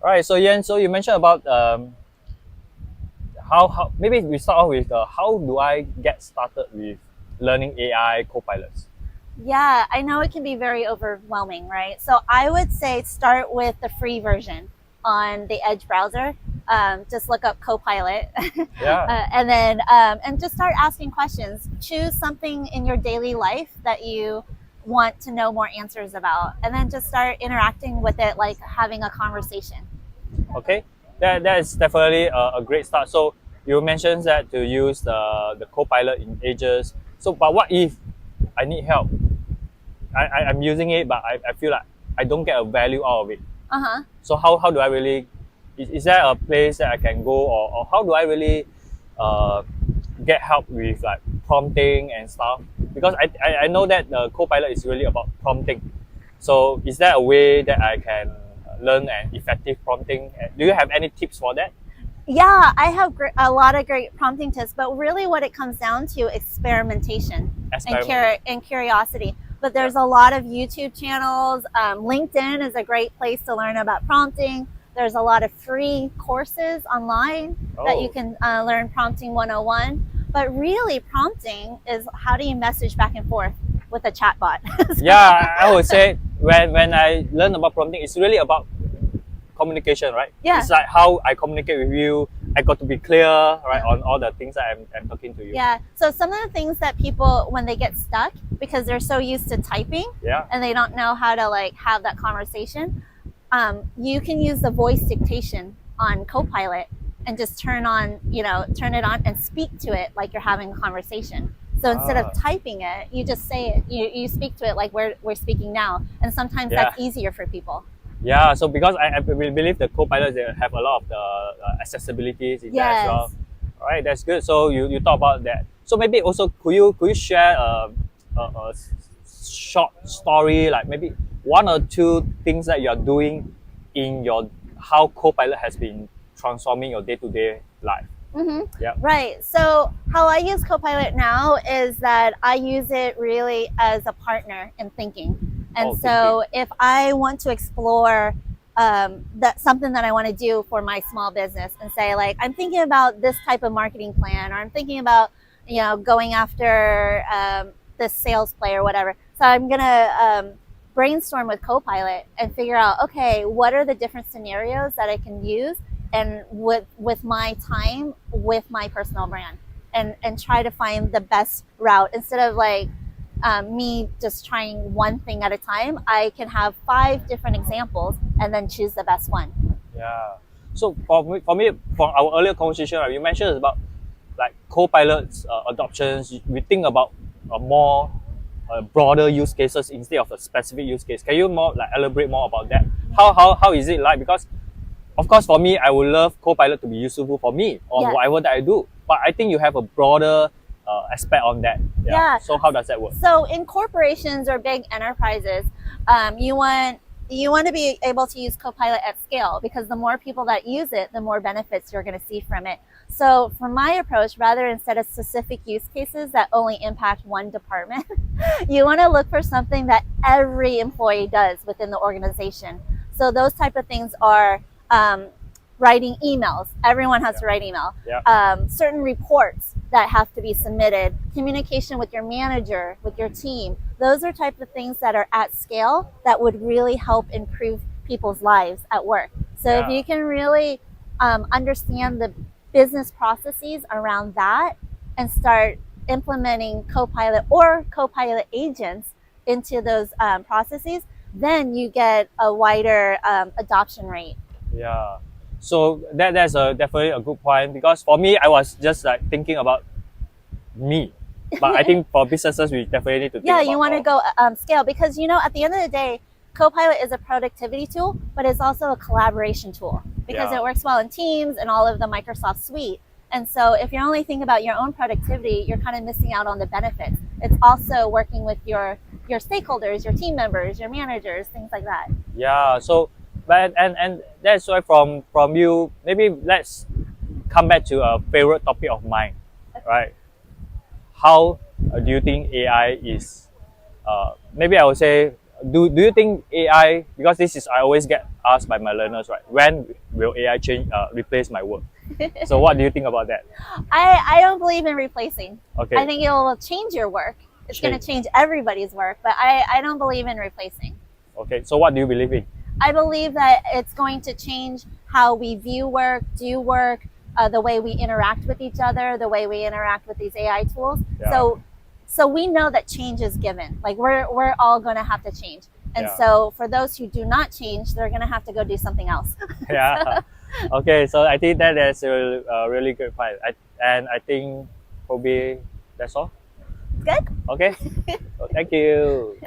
All right, so Yan, so you mentioned about how maybe we start off with how do I get started with learning AI copilots? Yeah, I know it can be very overwhelming, right? So I would say start with the free version on the Edge browser. Just look up Copilot, Yeah. and then and just start asking questions. Choose something in your daily life that you want to know more answers about, and then just start interacting with it like having a conversation. Okay, that is definitely a great start. So you mentioned that to use the copilot in Ages. So, but what if I need help? I'm using it, but I feel like I don't get a value out of it. Uh-huh. So how do I really? Is there a place that I can go, or how do I really uh, get help with like prompting and stuff? Because I know that the copilot is really about prompting. So is there a way that I can learn an effective prompting? Do you have any tips for that? Yeah, I have a lot of great prompting tips, but really what it comes down to experimentation Experiment. and curiosity. But there's a lot of YouTube channels. LinkedIn is a great place to learn about prompting. There's a lot of free courses online that you Oh, can learn prompting 101. But really, prompting is how do you message back and forth with a chatbot? yeah. I would say when I learn about prompting, it's really about communication, right? Yeah. It's like how I communicate with you. I got to be clear, right, on all the things that I'm talking to you. Yeah. So some of the things that people, when they get stuck because they're so used to typing Yeah. and they don't know how to like have that conversation, you can use the voice dictation on Copilot and just turn it on and speak to it like you're having a conversation. So instead of Ah, typing it, you just say it. You speak to it like we're speaking now. And sometimes yeah. that's easier for people. Yeah, so because I believe the co-pilots they have a lot of the accessibilities in there as Yes. well. All right, that's good. So you talk about that. So maybe also could you share a short story, like maybe one or two things that you're doing in your how co-pilot has been transforming your day-to-day life. Mm-hmm. Yeah. Right. So how I use Copilot now is that I use it really as a partner in thinking. And Oh, so thinking. if I want to explore that something that I want to do for my small business and say like I'm thinking about this type of marketing plan, or I'm thinking about going after this sales play or whatever. So I'm gonna brainstorm with Copilot and figure out, okay, what are the different scenarios that I can use and with my time with my personal brand, and try to find the best route instead of like me just trying one thing at a time. I can have 5 different examples and then choose the best one. Yeah. So for me, from our earlier conversation, right, you mentioned about like co-pilots adoptions. We think about more broader use cases instead of a specific use case. Can you more like elaborate more about that? How is it like? Because of course, for me, I would love Copilot to be useful for me on Yeah. whatever that I do. But I think you have a broader aspect on that. Yeah. So how does that work? So in corporations or big enterprises, you want to be able to use Copilot at scale, because the more people that use it, the more benefits you're going to see from it. So for my approach, rather instead of specific use cases that only impact one department, you want to look for something that every employee does within the organization. So those type of things are writing emails. Everyone has to write email. Yeah. Certain reports that have to be submitted, communication with your manager, with your team. Those are type of things that are at scale that would really help improve people's lives at work. So if Yeah. you can really understand the business processes around that and start implementing Copilot or Copilot agents into those processes, then you get a wider adoption rate. Yeah. So that's definitely a good point, because for me, I was just like thinking about me. But I think for businesses, we definitely need to think Yeah, about you want to more. go scale, because at the end of the day, Copilot is a productivity tool, but it's also a collaboration tool because Yeah. it works well in Teams and all of the Microsoft suite. And so if you're only thinking about your own productivity, you're kind of missing out on the benefits. It's also working with your stakeholders, your team members, your managers, things like that. Yeah. So, but and that's why from you, maybe let's come back to a favorite topic of mine, right? How do you think AI is? Maybe I would say do you think AI, because this is, I always get asked by my learners, right? When will AI replace my work? So what do you think about that? I don't believe in replacing. Okay. I think it will change your work. It's going to change everybody's work, but I don't believe in replacing. Okay, so what do you believe in? I believe that it's going to change how we view work, do work, the way we interact with each other, the way we interact with these AI tools. Yeah. So we know that change is given. Like we're all going to have to change. And Yeah. so for those who do not change, they're going to have to go do something else. Yeah. Okay, so I think that is a really good point. And I think probably that's all. Good. Okay. So thank you.